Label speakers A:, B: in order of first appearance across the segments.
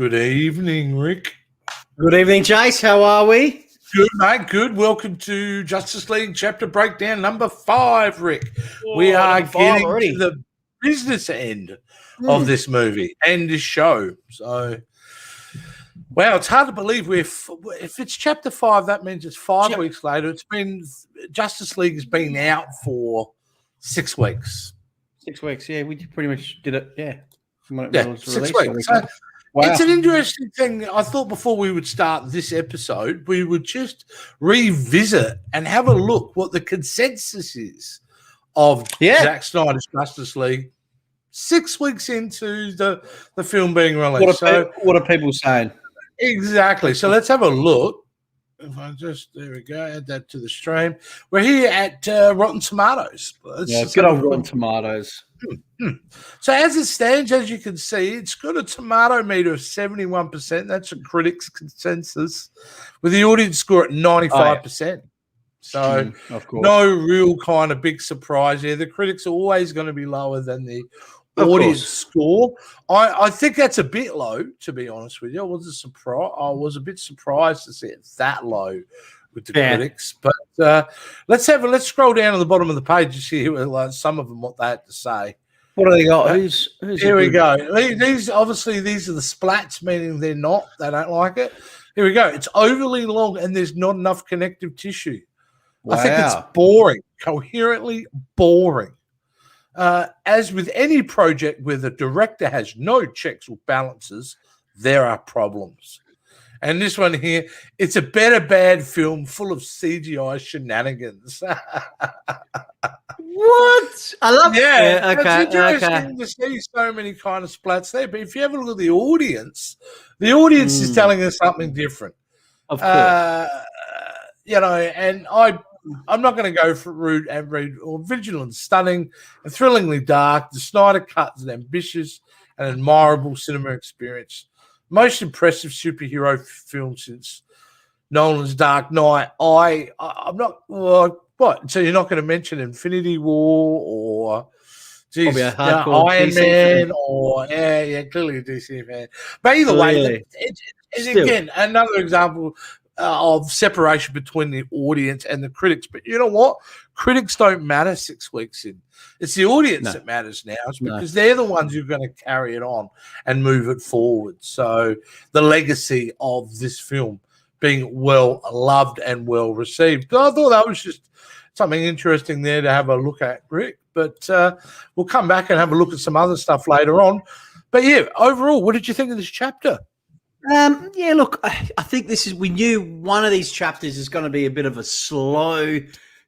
A: Good evening, Rick.
B: Good evening, Jace. How are we?
A: Good, mate. Good. Welcome to Justice League Chapter Breakdown number 5, Rick. We are getting to the business end of this movie and this show. So, wow, it's hard to believe if it's Chapter 5, that means it's 5 weeks later. It's been Justice League has been out for 6 weeks.
B: 6 weeks, yeah. We pretty much did it, yeah.
A: Yeah, 6 weeks. So, wow. It's an interesting thing. I thought before we would start this episode, we would just revisit and have a look what the consensus is of Zack Snyder's Justice League 6 weeks into the film being released.
B: What are people saying?
A: Exactly. So let's have a look. If I there we go, add that to the stream. We're here at Rotten Tomatoes.
B: Good old Rotten Tomatoes.
A: So as it stands, as you can see, it's got a tomato meter of 71%. That's a critics' consensus, with the audience score at 95%. So
B: of course.
A: No real kind of big surprise here. The critics are always going to be lower than the audience score. I think that's a bit low, to be honest with you. I was a bit surprised to see it that low with the critics. But let's scroll down to the bottom of the page to see some of them what they had to say.
B: What do they got?
A: Here we go. These are the splats, meaning they don't like it. Here we go. It's overly long and there's not enough connective tissue. Wow. I think it's boring, coherently boring. As with any project where the director has no checks or balances, there are problems. And this one here, it's a bad film full of CGI shenanigans.
B: What? I love it.
A: Yeah, it's interesting to see so many kind of splats there. But if you have a look at the audience is telling us something different.
B: Of course.
A: And I'm not going to go for rude and read or vigilant, stunning, and thrillingly dark. The Snyder Cut is an ambitious and admirable cinema experience. Most impressive superhero film since Nolan's Dark Knight. I'm not. What? So you're not going to mention Infinity War or Iron Man or clearly a DC fan. But either way, again, another example of separation between the audience and the critics. But you know what? Critics don't matter 6 weeks in. It's the audience that matters now. It's because they're the ones who are going to carry it on and move it forward. So the legacy of this film being well loved and well received. But I thought that was just something interesting there to have a look at, Rick. But we'll come back and have a look at some other stuff later on. But yeah, overall, what did you think of this chapter?
B: Look, I think we knew one of these chapters is going to be a bit of a slow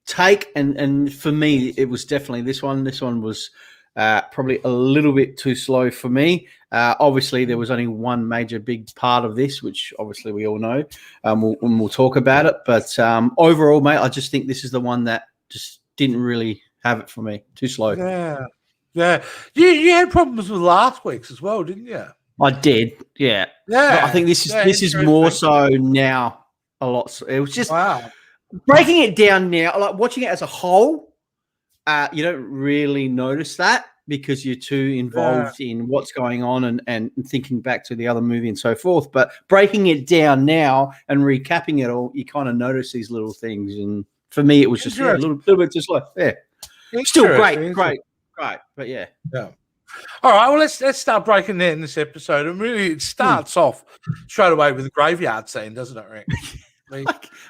B: take, and for me, it was definitely this one. This one was probably a little bit too slow for me. Obviously, there was only one major big part of this, which obviously we all know. We'll talk about it, but overall, mate, I just think this is the one that just didn't really have it for me. Too slow.
A: Yeah. You had problems with last week's as well, didn't you?
B: I did, yeah. But I think this is more so now a lot. It was just breaking it down now, like watching it as a whole. You don't really notice that because you're too involved in what's going on and thinking back to the other movie and so forth. But breaking it down now and recapping it all, you kind of notice these little things. And for me, it was just a little bit too slow. Yeah, still great. But yeah.
A: All right, well, let's start breaking down this episode. And really, it starts off straight away with a graveyard scene, doesn't it, Rick?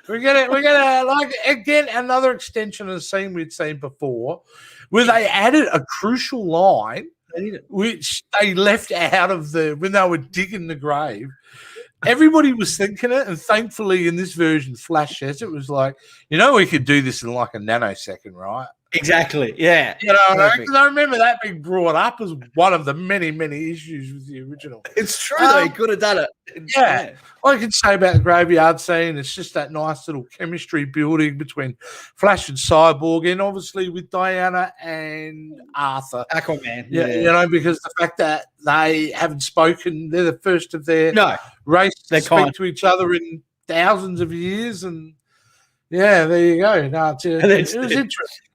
A: We're gonna like again another extension of the scene we'd seen before, where they added a crucial line, which they left out of when they were digging the grave. Everybody was thinking it, and thankfully, in this version, Flash says it was like, we could do this in like a nanosecond, right?
B: Exactly. Yeah.
A: Because I remember that being brought up as one of the many, many issues with the original.
B: It's true, though. He could have done it.
A: Yeah. All I can say about the graveyard scene, it's just that nice little chemistry building between Flash and Cyborg, and obviously with Diana and Arthur.
B: Aquaman.
A: Yeah. Because the fact that they haven't spoken, they're the first of their race to speak to each other in thousands of years. And yeah, there you go. No, it was interesting.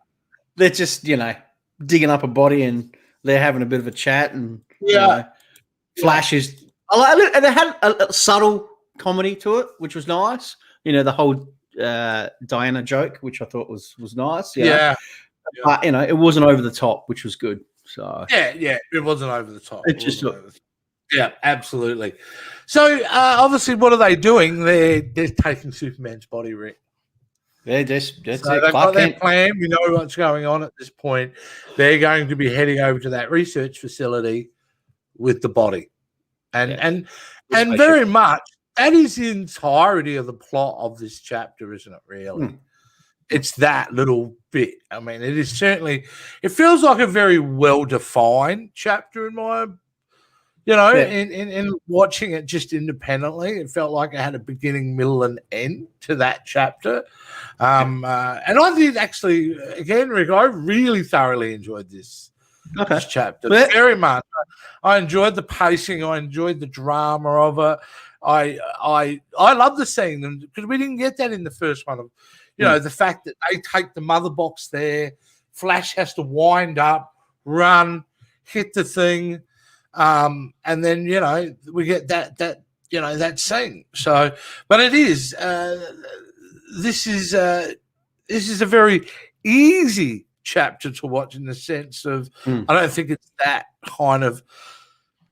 B: They're just, digging up a body and they're having a bit of a chat. And Flash is And it had a subtle comedy to it, which was nice. You know, the whole Diana joke, which I thought was nice.
A: Yeah.
B: But you know, it wasn't over the top, which was good. So
A: it wasn't over the top.
B: Yeah,
A: absolutely. So obviously, what are they doing? They're taking Superman's body, Rick.
B: That's
A: so they've got their plan. We know what's going on at this point. They're going to be heading over to that research facility with the body, and very much that is the entirety of the plot of this chapter, isn't it? Really, it's that little bit. I mean, it is certainly. It feels like a very well-defined chapter in my. In watching it just independently, it felt like it had a beginning, middle, and end to that chapter. And I did actually, again, Rick, I really thoroughly enjoyed this chapter very much. I enjoyed the pacing. I enjoyed the drama of it. I love the scene because we didn't get that in the first one. The fact that they take the mother box there, Flash has to wind up, run, hit the thing. And then we get that scene. So, but it is this is a very easy chapter to watch in the sense of I don't think it's that kind of.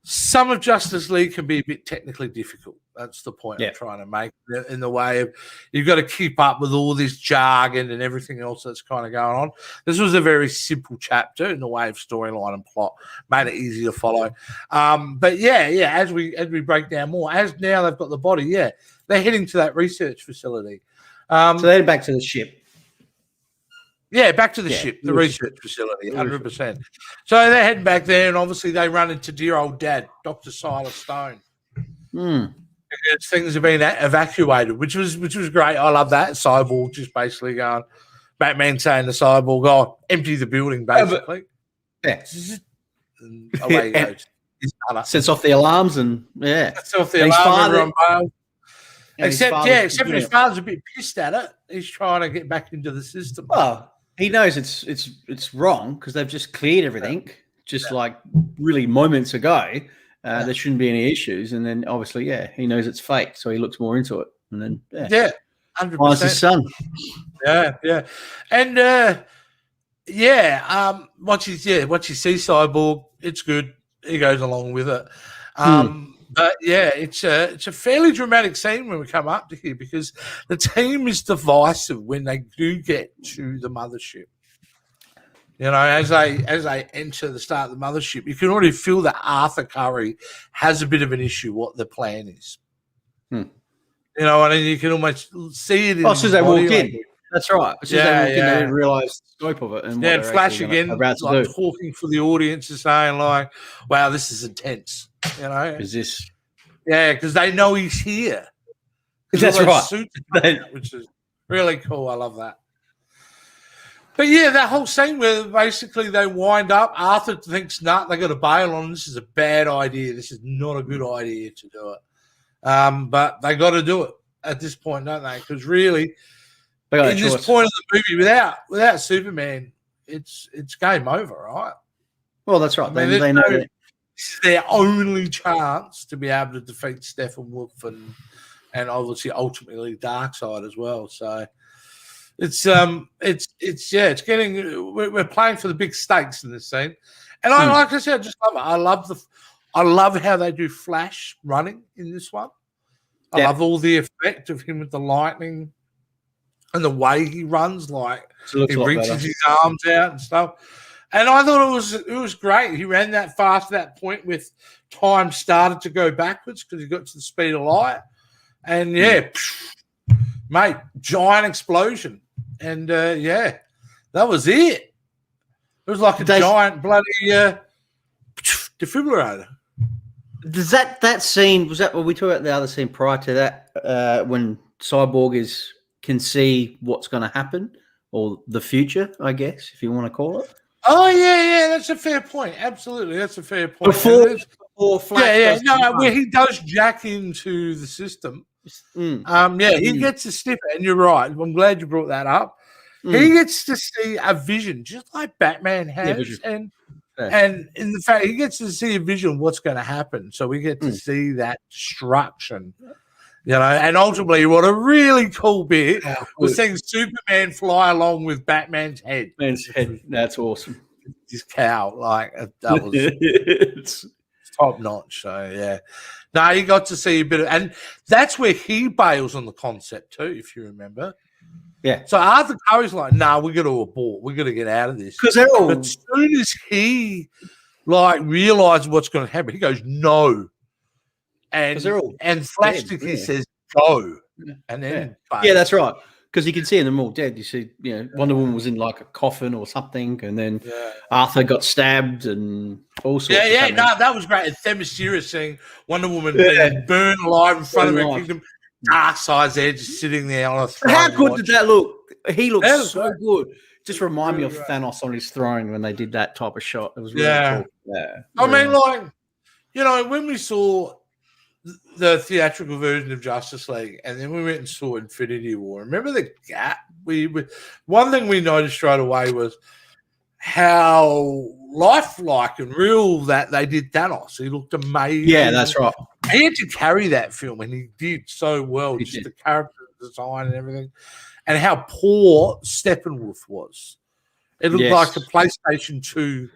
A: Some of Justice League can be a bit technically difficult. That's the point I'm trying to make in the way of you've got to keep up with all this jargon and everything else that's kind of going on. This was a very simple chapter in the way of storyline and plot, made it easy to follow. But as we break down more, as now they've got the body, they're heading to that research facility.
B: So they're back to the ship.
A: Yeah, back to the ship, the research facility, 100%. So they're heading back there, and obviously they run into dear old dad, Dr. Silas Stone. Because things have been evacuated, which was great. I love that. Cyborg just basically going, Batman saying to Cyborg, empty the building, basically. And away he goes.
B: Sets off the alarms and
A: sets off the alarm. Except his father's a bit pissed at it. He's trying to get back into the system.
B: Well, he knows it's wrong because they've just cleared everything, like really moments ago. There shouldn't be any issues, and then obviously, he knows it's fake, so he looks more into it, and then
A: 100%.
B: His son.
A: And once you see Cyborg, it's good. He goes along with it. But it's a fairly dramatic scene when we come up to here because the team is divisive when they do get to the mothership. As they enter the start of the mothership, you can already feel that Arthur Curry has a bit of an issue what the plan is. And you can almost see it.
B: As soon as they walk in. That's right. As soon as they walk in, they didn't realise the scope of it. And
A: Flash again, talking for the audience and saying wow, this is intense.
B: Is this?
A: Yeah, because they know he's here.
B: That's right.
A: Which is really cool. I love that. But that whole scene where basically they wind up, Arthur thinks, they got to bail on. This is a bad idea. This is not a good idea to do it. But they got to do it at this point, don't they? Because really, in this point of the movie, without Superman, it's game over, right?
B: Well, that's right. They know that.
A: It's their only chance to be able to defeat Steppenwolf and obviously ultimately Darkseid as well. So it's getting we're playing for the big stakes in this scene, and like I said, I just love it. I love how they do Flash running in this one. I love all the effect of him with the lightning and the way he runs, he reaches his arms out and stuff. And I thought it was great. He ran that fast at that point with time started to go backwards because he got to the speed of light. And mate, giant explosion. And that was it. It was like a giant bloody defibrillator.
B: Does that scene, was that what we talked about the other scene prior to that, when Cyborg can see what's going to happen or the future, I guess, if you want to call it?
A: Oh, yeah, that's a fair point. Absolutely, that's a fair point.
B: Before Flash
A: where he does jack into the system. He gets to sniff it, and you're right. I'm glad you brought that up. He gets to see a vision, just like Batman has, and And in the fact, he gets to see a vision of what's going to happen. So we get to see that destruction, and ultimately what a really cool bit was seeing Superman fly along with Batman's head.
B: That's awesome.
A: His cow, that was it's top notch. So, yeah. No, you got to see a bit of, and that's where he bails on the concept too, if you remember.
B: Yeah.
A: So Arthur Curry's like, "Nah, we got to abort. We got to get out of this."
B: Because they're all.
A: But as soon as he realizes what's going to happen, he goes, "No," and Flashstick he says, "Go," and then
B: that's right. Because you can see them all dead. You see, Wonder Woman was in like a coffin or something, and then Arthur got stabbed and all sorts.
A: Yeah. No, that was great. It's that mysterious seeing Wonder Woman being burned alive in front of her kingdom. Darkseid's there just sitting there on a throne.
B: How good did that look? He looked so good. Just remind me of Thanos on his throne when they did that type of shot. It was really cool. Yeah.
A: I mean, when we saw the theatrical version of Justice League, and then we went and saw Infinity War. Remember the gap? One thing we noticed straight away was how lifelike and real that they did Thanos. He looked amazing.
B: Yeah, that's right.
A: He had to carry that film, and he did so well. The character design and everything, and how poor Steppenwolf was. It looked like a PlayStation 2.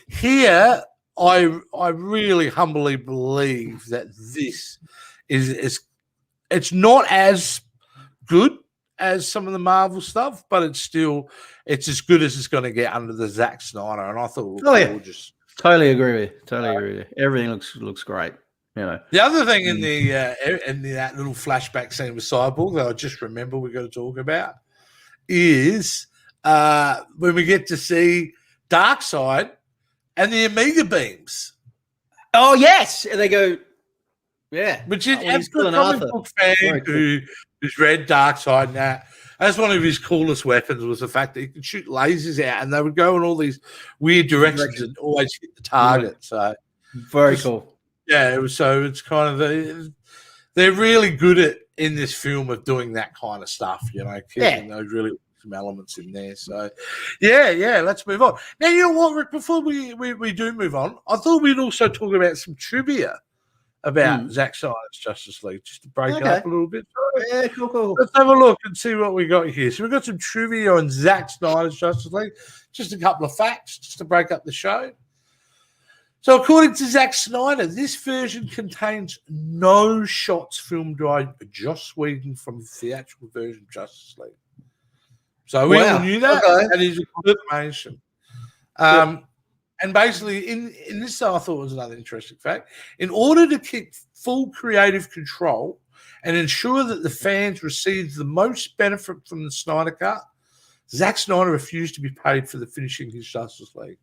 A: Here I really humbly believe that this is it's not as good as some of the Marvel stuff, but it's as good as it's going to get under the Zack Snyder, and I thought it looked gorgeous.
B: Totally agree with you. Everything looks great.
A: The other thing in that little flashback scene with Cyborg that I just remember we got to talk about is when we get to see Darkseid and the Omega beams.
B: Oh yes, and they go,
A: which is a comic book fan who's read Darkseid and that's one of his coolest weapons was the fact that he could shoot lasers out and they would go in all these weird directions and always hit the target. So
B: very cool.
A: Yeah, it's kind of they're really good at in this film of doing that kind of stuff, keeping those really some elements in there. So let's move on. Now you know what, Rick, before we do move on, I thought we'd also talk about some trivia about Zack Snyder's Justice League, just to break it up a little bit. So,
B: cool.
A: Let's have a look and see what we got here. So we've got some trivia on Zack Snyder's Justice League, just a couple of facts just to break up the show. So according to Zack Snyder, this version contains no shots filmed by Joss Whedon from the theatrical version of Justice League. So we all knew that. Okay. That is a confirmation. And basically, in this, I thought was another interesting fact. In order to keep full creative control and ensure that the fans receive the most benefit from the Snyder Cut, Zack Snyder refused to be paid for the finishing his Justice League.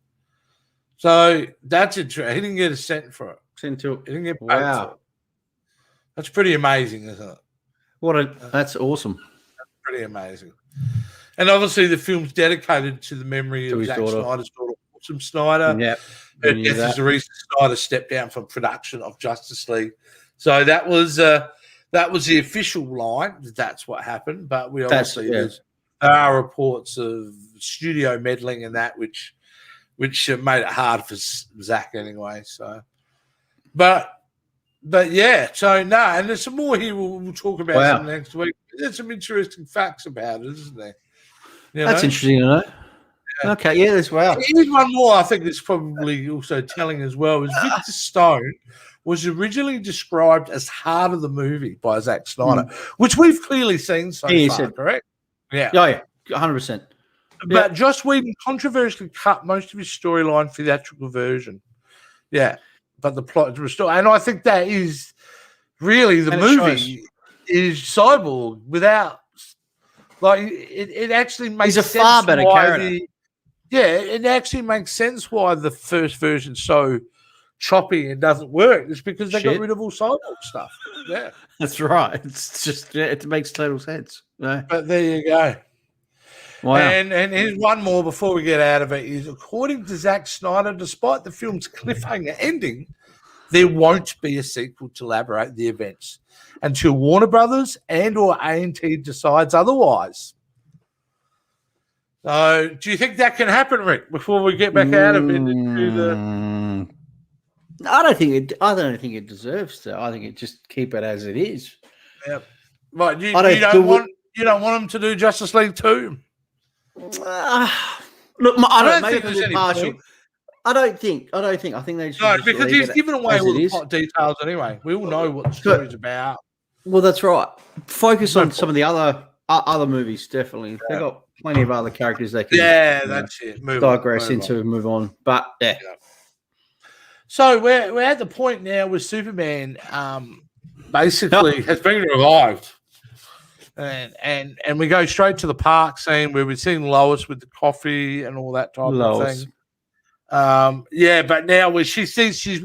A: So that's interesting. He didn't get a cent for it. He didn't get paid for it. That's pretty amazing, isn't it?
B: That's awesome.
A: That's pretty amazing. And obviously, the film's dedicated to the memory of Zack Snyder's daughter, Awesome Snyder.
B: Yeah.
A: Her death is the reason Snyder stepped down from production of Justice League. So that was the official line. That's what happened. But we obviously there are reports of studio meddling and that, which made it hard for Zack anyway. So, but yeah. So no, and there's some more here we'll talk about some next week. There's some interesting facts about it, isn't there?
B: That's interesting to know. Yeah. Okay, there's
A: Here's one more I think that's probably also telling as well is Victor Stone was originally described as heart of the movie by Zack Snyder, which we've clearly seen so far, correct? Yeah.
B: Oh, yeah, 100%.
A: But Joss Whedon controversially cut most of his storyline for the theatrical version. Yeah, but the plot is restored. And I think that is really the movie is Cyborg without... it actually makes sense.
B: He's a far better character.
A: It actually makes sense why the first version's so choppy and doesn't work. It's because they got rid of all Cyborg stuff. Yeah.
B: That's right. It's just, it makes total sense. Yeah.
A: But there you go.
B: Wow.
A: And here's one more before we get out of it is, according to Zack Snyder, despite the film's cliffhanger ending, there won't be a sequel to elaborate the events until Warner Brothers and or A&T decides otherwise. So, do you think that can happen, Rick? Before we get back out of it into the,
B: I don't think it deserves to. I think it just keep it as it is.
A: Yeah, right. You don't want them to do Justice League 2?
B: Look, I don't think there's any partial. I don't think. I think they should.
A: Because he's given away all the plot details anyway. We all know what the story's about.
B: Well, that's right. Focus on some of the other movies. Definitely, they've got plenty of other characters they can.
A: Yeah, that's it. Move
B: on. But yeah.
A: So we're at the point now where Superman basically has been revived, and we go straight to the park scene where we've seen Lois with the coffee and all that type of thing. But now where she sees she's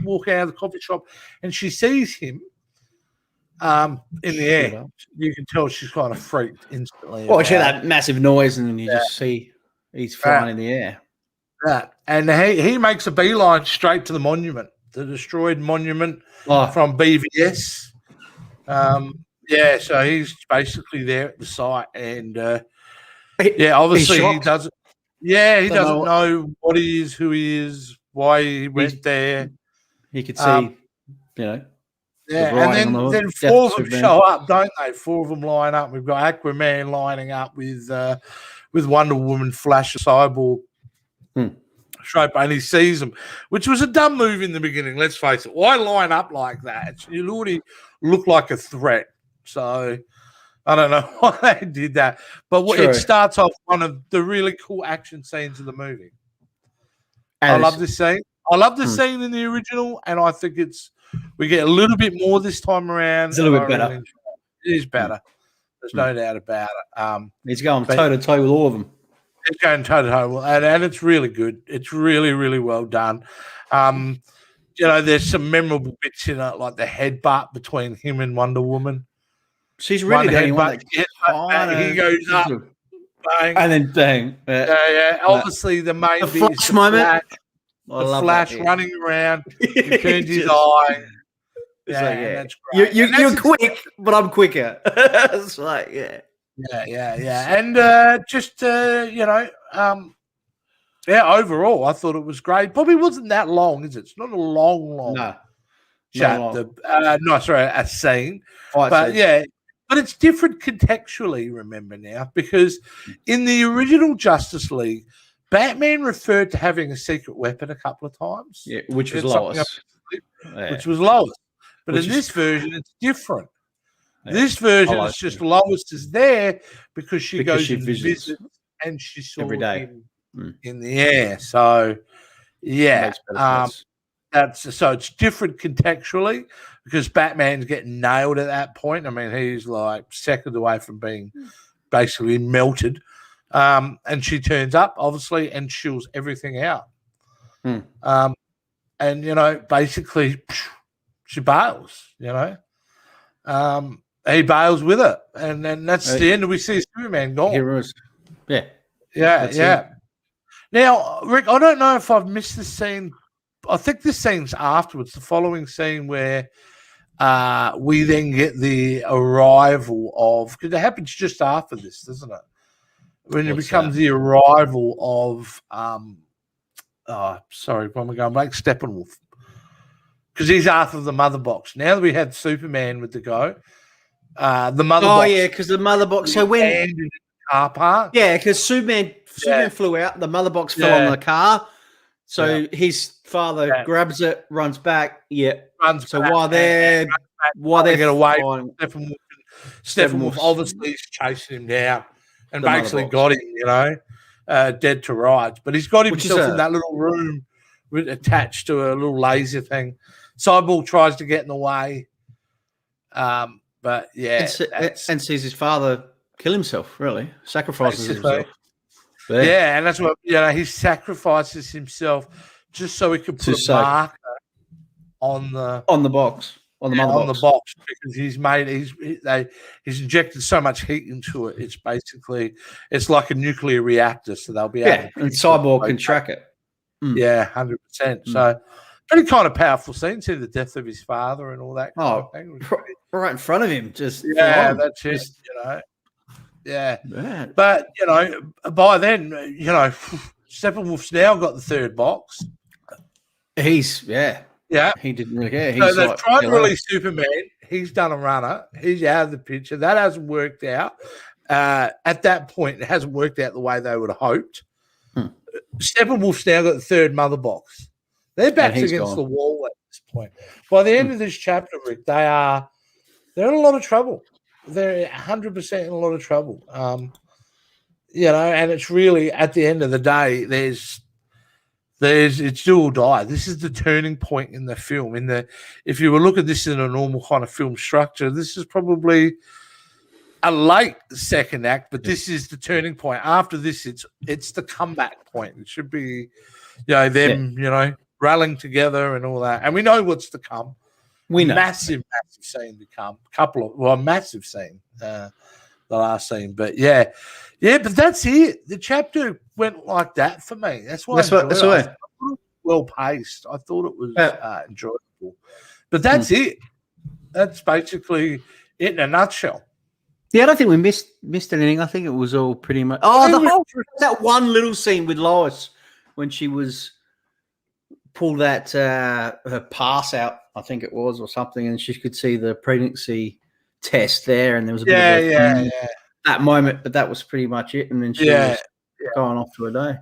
A: walking out of the coffee shop and she sees him in the air. You can tell she's kind of freaked instantly.
B: Well, she had that massive noise and then you just see he's flying in the air.
A: Yeah. And he makes a beeline straight to the monument, the destroyed monument from BVS. So he's basically there at the site and obviously he doesn't. Yeah, he doesn't know what he is, who he is, why he went there.
B: He could see,
A: Yeah, and then four of them show up, don't they? Four of them line up. We've got Aquaman lining up with Wonder Woman, Flash, Cyborg, Stripe, and he sees them, which was a dumb move in the beginning. Let's face it. Why line up like that? You already look like a threat. So I don't know why they did that, but it starts off one of the really cool action scenes of the movie. I love this scene. I love the scene in the original, and I think we get a little bit more this time around.
B: It's a little bit better.
A: Really it is better. There's no doubt about it.
B: He's going toe to toe with all of them.
A: He's going toe to toe, and it's really good. It's really, really well done. There's some memorable bits in it, like the headbutt between him and Wonder Woman.
B: She's really the only one
A: that he goes up, bang,
B: and then bang.
A: Yeah. Obviously, the main bit
B: flash moment.
A: The Flash running around. He turns his eye. That's great.
B: You're quick, but I'm quicker. It's like,
A: yeah. And overall, I thought it was great. Probably wasn't that long, is it? It's not a long chapter. A scene. But it's different contextually, remember now, because in the original Justice League, Batman referred to having a secret weapon a couple of times.
B: Yeah, which was Lois.
A: But in this version, it's different. Yeah. This version is just Lois is there because she goes and visits and she saw him in the air. So, so it's different contextually because Batman's getting nailed at that point. I mean, he's like seconds away from being basically melted. And she turns up, obviously, and chills everything out. Basically, she bails, he bails with it. And then that's the end. We see Superman gone.
B: Heroes. Yeah.
A: Yeah. Now, Rick, I don't know if I've missed the scene. I think this scene's afterwards, the following scene where we then get the arrival of, because it happens just after this, doesn't it? When it becomes the arrival of, when we're going back, Steppenwolf. Because he's after the mother box. Now that we had Superman with the go, the mother box. Oh, yeah,
B: because the mother box. So when.
A: In the car park.
B: Yeah, because Superman flew out, the mother box fell on the car. So his father grabs it, runs back. Yeah.
A: Runs
B: so
A: back,
B: while they
A: get away, Steppenwolf obviously is chasing him down. And basically got him, dead to rights. But he's got himself in that little room attached to a little laser thing. Cyborg tries to get in the way. And
B: sees his father kill himself, really. Sacrifices himself.
A: Yeah, and that's what, he sacrifices himself just so he could put a marker on the
B: box. On the
A: box because he's injected so much heat into it. It's basically like a nuclear reactor, so they'll be able to
B: and Cyborg can track it.
A: Yeah, 100%. So pretty kind of powerful scene. See the death of his father and all that. Kind of thing.
B: Right in front of him, just
A: that's it. Yeah. But, by then, Steppenwolf's now got the third box.
B: Yeah. He didn't really care.
A: So they've tried to release Superman. He's done a runner. He's out of the picture. That hasn't worked out. At that point, it hasn't worked out the way they would have hoped. Steppenwolf's now got the third mother box. Their back's against the wall at this point. By the end of this chapter, Rick, they're in a lot of trouble. They're 100% in a lot of trouble. And it's really, at the end of the day, it's do or die. This is the turning point in the film. If you were look at this in a normal kind of film structure, this is probably a late second act, but this is the turning point. After this, it's the comeback point. It should be, rallying together and all that. And we know what's to come. We know massive scene to come. Massive scene. The last scene, but but that's it. The chapter went like that for me. That's why I thought it was well paced. I thought it was enjoyable. But that's it. That's basically it in a nutshell.
B: Yeah, I don't think we missed anything. I think it was all pretty much. That one little scene with Lois when she was pulled that her pass out, I think it was, or something, and she could see the pregnancy test there, and there was a bit of that moment, but that was pretty much it. And then she was going off to her day.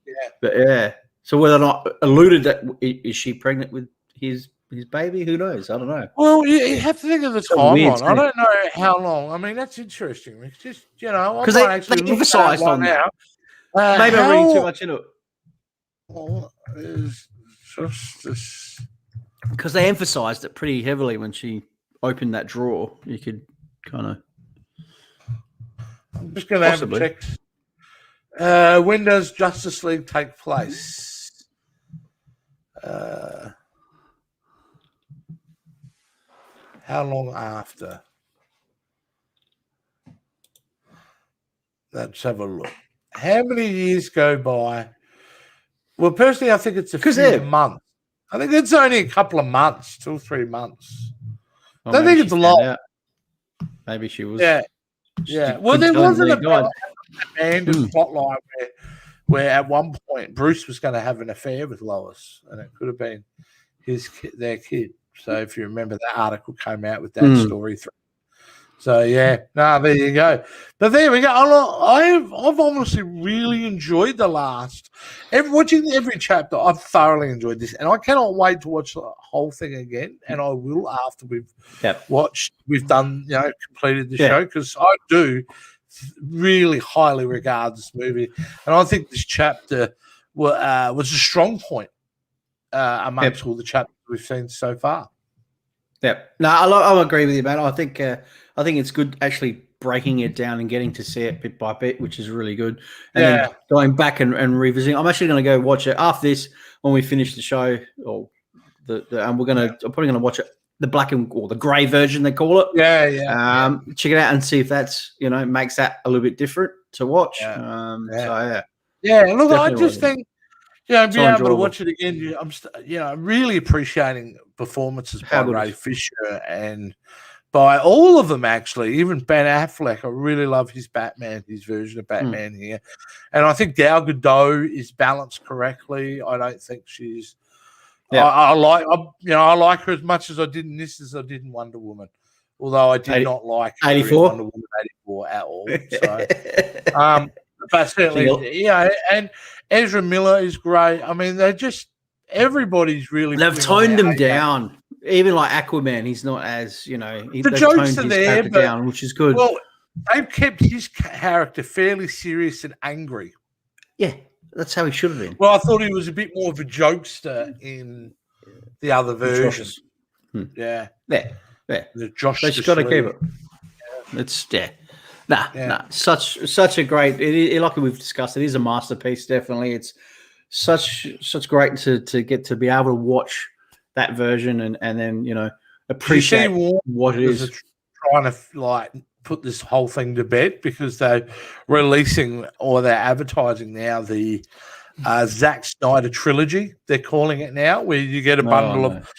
B: Yeah, but so whether or not alluded that is she pregnant with his baby? Who knows? I don't know.
A: Well, you have to think of the timeline. I don't know how long. I mean, that's interesting. It's just because
B: they emphasised on that. Maybe I'm reading too much into it.
A: Well, it's just
B: because they emphasised it pretty heavily when she opened that drawer. You could kind of.
A: I'm just going to have a check. When does Justice League take place? How long after? Let's have a look. How many years go by? Well, personally, I think it's a few months. I think it's only a couple of months, 2 or 3 months. I don't think it's a lot.
B: Maybe she was.
A: Yeah. Well, there wasn't a band plotline where at one point Bruce was going to have an affair with Lois, and it could have been their kid. So if you remember, that article came out with that story. So there you go. But there we go. I've honestly really enjoyed the last. Watching every chapter, I've thoroughly enjoyed this, and I cannot wait to watch the whole thing again. And I will after we've watched, we've done, completed the show, because I do really highly regard this movie, and I think this chapter was a strong point amongst all the chapters we've seen so far.
B: No, I agree with you, man. I think it's good actually breaking it down and getting to see it bit by bit, which is really good. And then going back and revisiting. I'm actually going to go watch it after this when we finish the show, and I'm probably going to watch it, the black or the grey version they call it. Check it out and see if that's makes that a little bit different to watch.
A: Look, I just think being able to watch it again, I'm really appreciating performances by Ray Fisher and by all of them, actually. Even Ben Affleck, I really love his version of Batman here. And I think Gal Gadot is balanced correctly. I don't think she's I like her as much as I did in this as I did in Wonder Woman. Although I did not like
B: 84
A: Wonder Woman 84 at all. So but certainly, and Ezra Miller is great. I mean, everybody's really.
B: They've toned him down. Even like Aquaman, he's not as
A: the jokes are there, but
B: down, which is good.
A: Well, they've kept his character fairly serious and angry.
B: Yeah, that's how he should have been.
A: Well, I thought he was a bit more of a jokester in the other version. The Josh.
B: They just got to keep it. It's such a great. Like we've discussed, it is a masterpiece. Definitely, it's such great to get to be able to watch that version and then appreciate what it is.
A: Trying to put this whole thing to bed because they're releasing or they're advertising now the Zack Snyder trilogy. They're calling it now, where you get a bundle of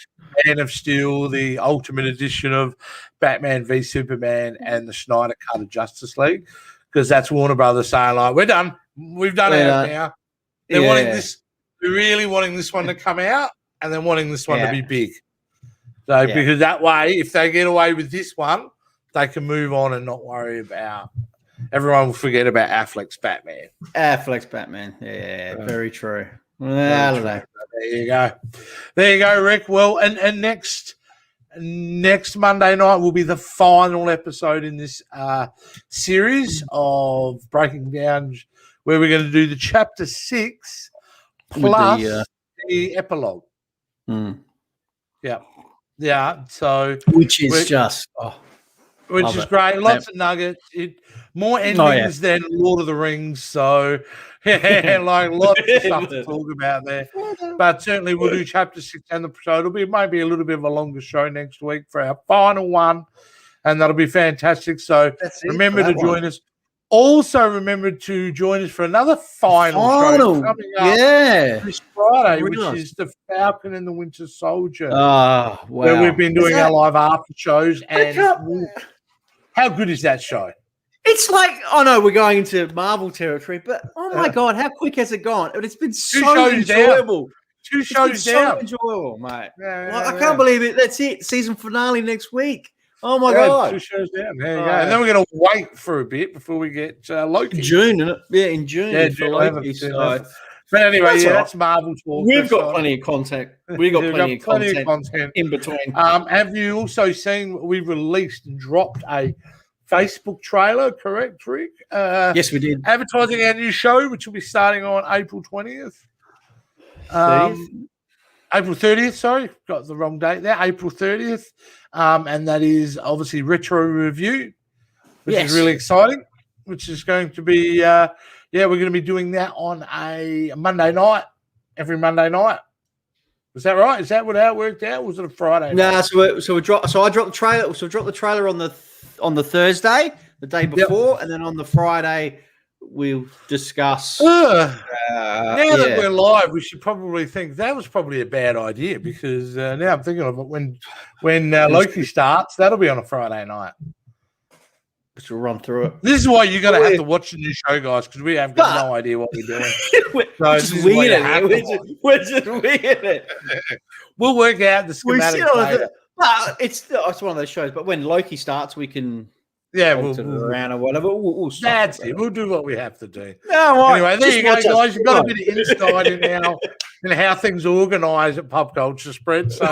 A: Man of Steel, the Ultimate Edition of Batman v Superman, and the Snyder Cut of Justice League. because that's Warner Brothers saying, like, we're done. We've done it now. They're wanting this. They're really wanting this one to come out and then wanting this one to be big. So because that way, if they get away with this one, they can move on and not worry about. Everyone will forget about Affleck's Batman.
B: Yeah, very true. Well, there
A: you go. There you go, Rick. Well, and next Monday night will be the final episode in this series of breaking down, where we're going to do the chapter 6 plus the epilogue. Yeah. So
B: which is
A: great. Lots of nuggets. More endings than Lord of the Rings. So like lots of stuff to talk about there. But certainly we'll do chapter 6 and the episode. It'll be maybe a little bit of a longer show next week for our final one, and that'll be fantastic. So remember to join us. Also, remember to join us for another final show coming up this Friday, which is The Falcon and the Winter Soldier.
B: Wow.
A: Where we've been doing our live after shows. And how good is that show?
B: It's like, I know we're going into Marvel territory, but oh my God, how quick has it gone? It's been so enjoyable.
A: 2 shows down.
B: So enjoyable, mate. I can't believe it. That's it. Season finale next week. Oh my God!
A: 2 shows down. There you go. And then we're going to wait for a bit before we get Loki.
B: June, isn't it? Yeah, in June for Loki.
A: But anyway, that's Marvel talk.
B: We've got plenty of content. We've got plenty of content in between.
A: Have you also seen we've released and dropped a Facebook trailer? Correct, Rick?
B: Yes, we did.
A: Advertising our new show, which will be starting on April 20th.
B: 30th?
A: April 30th, sorry. Got the wrong date there. April 30th. And that is obviously Retro Review, which is really exciting, which is going to be, we're going to be doing that on a Monday night, every Monday night. Was that right? Is that how it worked out? Or was it a Friday night?
B: So I dropped the trailer. So we dropped the trailer on the Thursday, the day before, and then on the Friday, we'll discuss.
A: Now that we're live, we should probably think that was probably a bad idea, because now I'm thinking of it. When Loki starts, that'll be on a Friday night.
B: We'll run through it.
A: This is why you're going to have to watch the new show, guys, because we have got no idea what we're doing.
B: We're just winging it.
A: We'll work out the schematic later.
B: It's one of those shows. But when Loki starts, we can.
A: We'll
B: around or whatever. We'll
A: that's it. We'll do what we have to do.
B: No,
A: anyway, there you go, guys. You've got a bit of insight in how things are organised at Pop Culture Spread. So,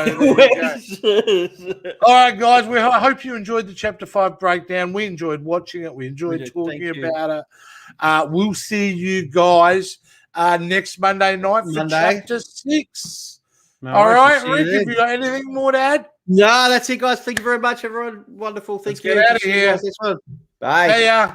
A: all right, guys. I hope you enjoyed the Chapter 5 breakdown. We enjoyed watching it. We enjoyed talking about it. We'll see you guys next Monday night for Chapter 6. All right, Rick. Have you got anything more to add?
B: No, that's it, guys. Thank you very much, everyone. Wonderful. Thank you.
A: Get out of here.
B: Bye.
A: See ya.